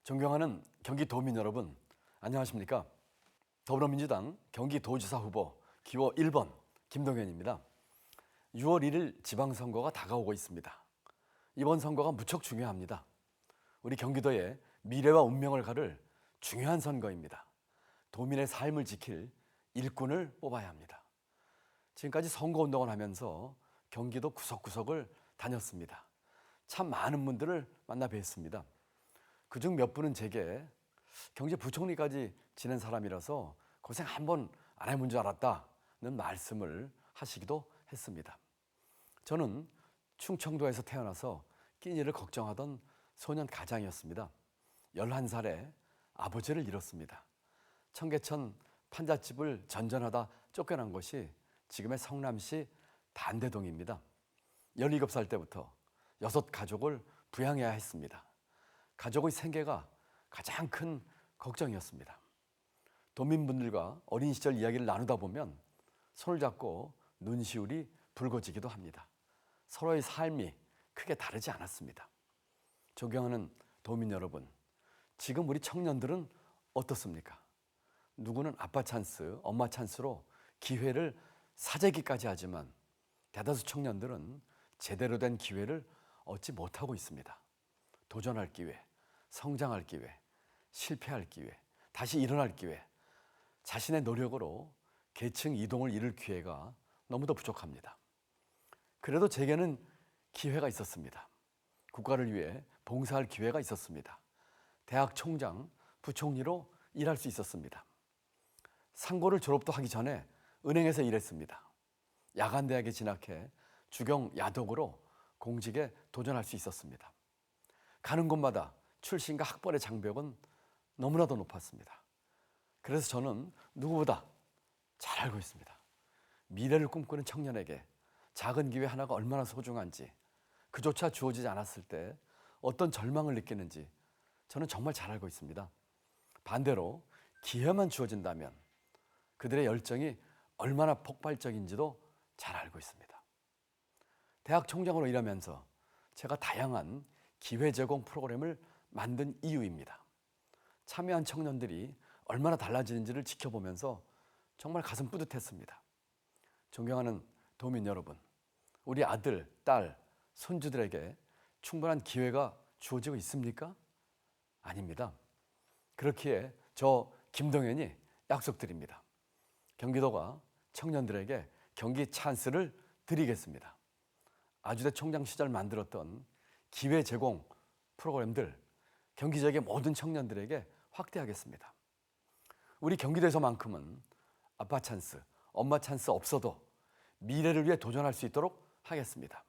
존경하는 경기도민 여러분, 안녕하십니까? 더불어민주당 경기도지사 후보 기호 1번 김동연입니다. 6월 1일 지방선거가 다가오고 있습니다. 이번 선거가 무척 중요합니다. 우리 경기도의 미래와 운명을 가를 중요한 선거입니다. 도민의 삶을 지킬 일꾼을 뽑아야 합니다. 지금까지 선거운동을 하면서 경기도 구석구석을 다녔습니다. 참 많은 분들을 만나 뵀습니다. 그중 몇 분은 제게 경제부총리까지 지낸 사람이라서 고생 한 번 안 해본 줄 알았다는 말씀을 하시기도 했습니다. 저는 충청도에서 태어나서 끼니를 걱정하던 소년 가장이었습니다. 11살에 아버지를 잃었습니다. 청계천 판잣집을 전전하다 쫓겨난 것이 지금의 성남시 단대동입니다. 17살 때부터 6가족을 부양해야 했습니다. 가족의 생계가 가장 큰 걱정이었습니다. 도민분들과 어린 시절 이야기를 나누다 보면 손을 잡고 눈시울이 붉어지기도 합니다. 서로의 삶이 크게 다르지 않았습니다. 존경하는 도민 여러분, 지금 우리 청년들은 어떻습니까? 누구는 아빠 찬스, 엄마 찬스로 기회를 사재기까지 하지만 대다수 청년들은 제대로 된 기회를 얻지 못하고 있습니다. 도전할 기회, 성장할 기회, 실패할 기회, 다시 일어날 기회, 자신의 노력으로 계층 이동을 이룰 기회가 너무도 부족합니다. 그래도 제게는 기회가 있었습니다. 국가를 위해 봉사할 기회가 있었습니다. 대학 총장, 부총리로 일할 수 있었습니다. 상고를 졸업도 하기 전에 은행에서 일했습니다. 야간대학에 진학해 주경 야독으로 공직에 도전할 수 있었습니다. 가는 곳마다 출신과 학벌의 장벽은 너무나도 높았습니다. 그래서 저는 누구보다 잘 알고 있습니다. 미래를 꿈꾸는 청년에게 작은 기회 하나가 얼마나 소중한지, 그조차 주어지지 않았을 때 어떤 절망을 느끼는지 저는 정말 잘 알고 있습니다. 반대로 기회만 주어진다면 그들의 열정이 얼마나 폭발적인지도 잘 알고 있습니다. 대학 총장으로 일하면서 제가 다양한 기회 제공 프로그램을 만든 이유입니다. 참여한 청년들이 얼마나 달라지는지를 지켜보면서 정말 가슴 뿌듯했습니다. 존경하는 도민 여러분, 우리 아들, 딸, 손주들에게 충분한 기회가 주어지고 있습니까? 아닙니다. 그렇기에 저 김동연이 약속드립니다. 경기도가 청년들에게 경기 찬스를 드리겠습니다. 아주대 총장 시절 만들었던 기회 제공 프로그램들 경기 지역의 모든 청년들에게 확대하겠습니다. 우리 경기도에서만큼은 아빠 찬스, 엄마 찬스 없어도 미래를 위해 도전할 수 있도록 하겠습니다.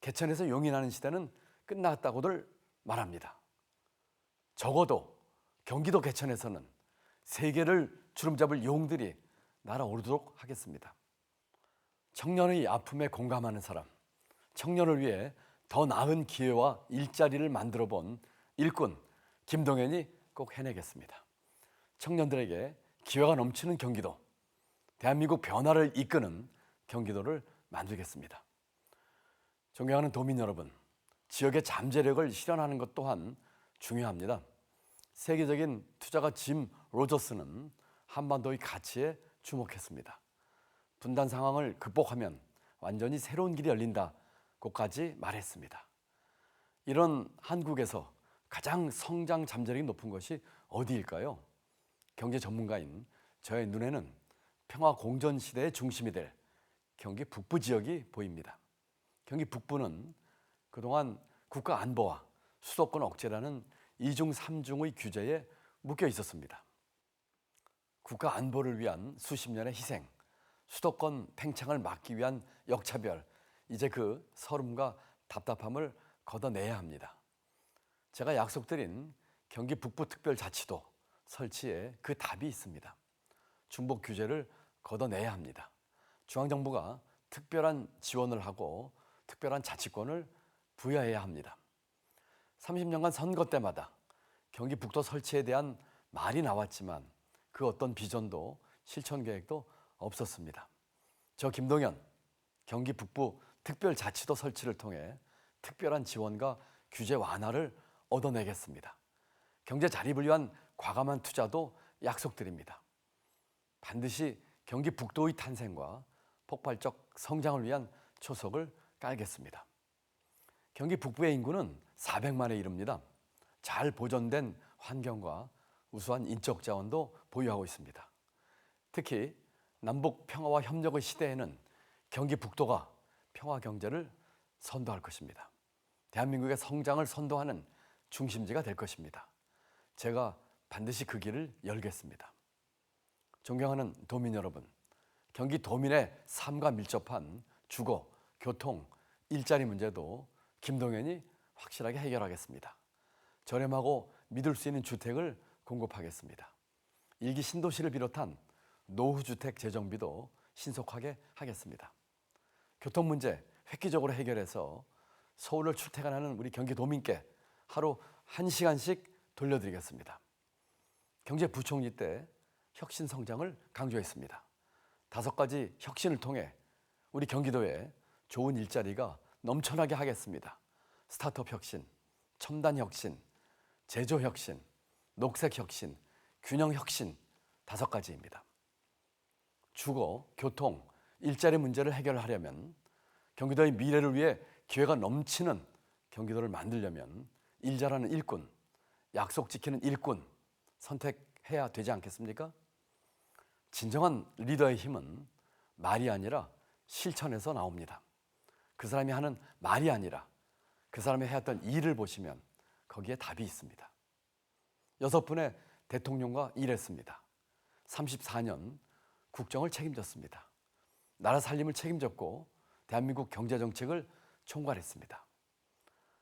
개천에서 용이 나는 시대는 끝났다고들 말합니다. 적어도 경기도 개천에서는 세계를 주름잡을 용들이 날아오르도록 하겠습니다. 청년의 아픔에 공감하는 사람, 청년을 위해 더 나은 기회와 일자리를 만들어 본 일꾼 김동연이 꼭 해내겠습니다. 청년들에게 기회가 넘치는 경기도, 대한민국 변화를 이끄는 경기도를 만들겠습니다. 존경하는 도민 여러분, 지역의 잠재력을 실현하는 것 또한 중요합니다. 세계적인 투자가 짐 로저스는 한반도의 가치에 주목했습니다. 분단 상황을 극복하면 완전히 새로운 길이 열린다고까지 말했습니다. 이런 한국에서 가장 성장 잠재력이 높은 것이 어디일까요? 경제 전문가인 저의 눈에는 평화 공전 시대의 중심이 될 경기 북부 지역이 보입니다. 경기 북부는 그동안 국가 안보와 수도권 억제라는 이중 삼중의 규제에 묶여 있었습니다. 국가 안보를 위한 수십 년의 희생, 수도권 팽창을 막기 위한 역차별, 이제 그 서름과 답답함을 걷어내야 합니다. 제가 약속드린 경기 북부특별자치도 설치에 그 답이 있습니다. 중복 규제를 걷어내야 합니다. 중앙정부가 특별한 지원을 하고 특별한 자치권을 부여해야 합니다. 30년간 선거 때마다 경기 북도 설치에 대한 말이 나왔지만 그 어떤 비전도 실천 계획도 없었습니다. 저 김동연 경기 북부 특별자치도 설치를 통해 특별한 지원과 규제 완화를 얻어내겠습니다. 경제 자립을 위한 과감한 투자도 약속드립니다. 반드시 경기 북도의 탄생과 폭발적 성장을 위한 초석을 깔겠습니다. 경기 북부의 인구는 400만에 이릅니다. 잘 보존된 환경과 우수한 인적 자원도 보유하고 있습니다. 특히 남북 평화와 협력의 시대에는 경기 북도가 평화 경제를 선도할 것입니다. 대한민국의 성장을 선도하는 중심지가 될 것입니다. 제가 반드시 그 길을 열겠습니다. 존경하는 도민 여러분, 경기 도민의 삶과 밀접한 주거, 교통, 일자리 문제도 김동연이 확실하게 해결하겠습니다. 저렴하고 믿을 수 있는 주택을 공급하겠습니다. 일기 신도시를 비롯한 노후주택 재정비도 신속하게 하겠습니다. 교통 문제 획기적으로 해결해서 서울을 출퇴근하는 우리 경기도민께 하루 1시간씩 돌려드리겠습니다. 경제부총리 때 혁신 성장을 강조했습니다. 5가지 혁신을 통해 우리 경기도에 좋은 일자리가 넘쳐나게 하겠습니다. 스타트업 혁신, 첨단 혁신, 제조 혁신, 녹색 혁신, 균형 혁신 5가지입니다. 주거, 교통, 일자리 문제를 해결하려면 경기도의 미래를 위해 기회가 넘치는 경기도를 만들려면 일 잘하는 일꾼, 약속 지키는 일꾼 선택해야 되지 않겠습니까? 진정한 리더의 힘은 말이 아니라 실천에서 나옵니다. 그 사람이 하는 말이 아니라 그 사람이 해왔던 일을 보시면 거기에 답이 있습니다. 6분의 대통령과 일했습니다. 34년 국정을 책임졌습니다. 나라 살림을 책임졌고 대한민국 경제정책을 총괄했습니다.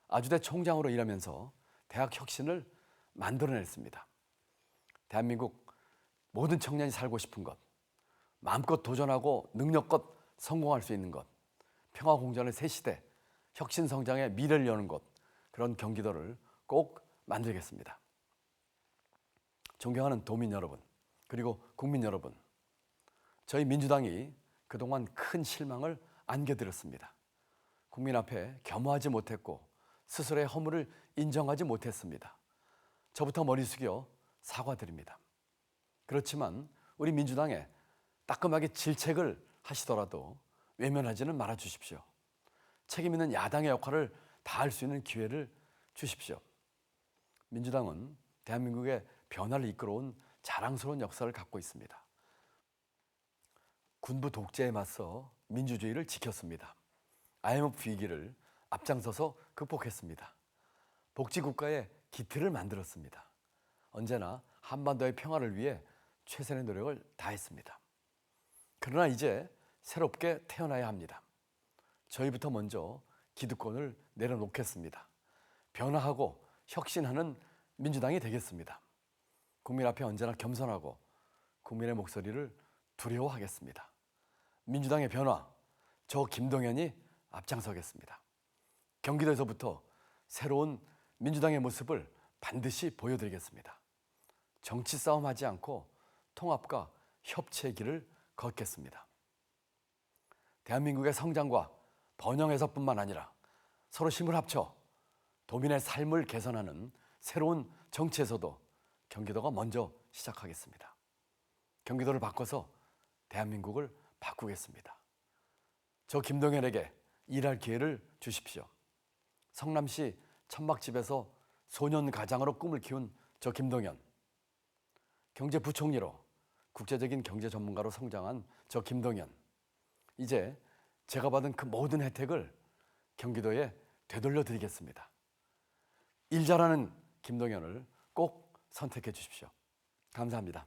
아주대 총장으로 일하면서 대학 혁신을 만들어냈습니다. 대한민국 모든 청년이 살고 싶은 것, 마음껏 도전하고 능력껏 성공할 수 있는 것, 평화공존의 새 시대, 혁신성장의 미래를 여는 곳, 그런 경기도를 꼭 만들겠습니다. 존경하는 도민 여러분, 그리고 국민 여러분, 저희 민주당이 그동안 큰 실망을 안겨드렸습니다. 국민 앞에 겸허하지 못했고 스스로의 허물을 인정하지 못했습니다. 저부터 머리 숙여 사과드립니다. 그렇지만 우리 민주당에 따끔하게 질책을 하시더라도 외면하지는 말아 주십시오. 책임 있는 야당의 역할을 다할 수 있는 기회를 주십시오. 민주당은 대한민국의 변화를 이끌어온 자랑스러운 역사를 갖고 있습니다. 군부 독재에 맞서 민주주의를 지켰습니다. IMF 위기를 앞장서서 극복했습니다. 복지국가의 기틀을 만들었습니다. 언제나 한반도의 평화를 위해 최선의 노력을 다했습니다. 그러나 이제 새롭게 태어나야 합니다. 저희부터 먼저 기득권을 내려놓겠습니다. 변화하고 혁신하는 민주당이 되겠습니다. 국민 앞에 언제나 겸손하고 국민의 목소리를 두려워하겠습니다. 민주당의 변화, 저 김동연이 앞장서겠습니다. 경기도에서부터 새로운 민주당의 모습을 반드시 보여드리겠습니다. 정치 싸움하지 않고 통합과 협치의 길을 걷겠습니다. 대한민국의 성장과 번영에서뿐만 아니라 서로 힘을 합쳐 도민의 삶을 개선하는 새로운 정치에서도 경기도가 먼저 시작하겠습니다. 경기도를 바꿔서 대한민국을 바꾸겠습니다. 저 김동연에게 일할 기회를 주십시오. 성남시 천막집에서 소년 가장으로 꿈을 키운 저 김동연, 경제부총리로 국제적인 경제 전문가로 성장한 저 김동연, 이제 제가 받은 그 모든 혜택을 경기도에 되돌려 드리겠습니다. 일 잘하는 김동연을 꼭 선택해 주십시오. 감사합니다.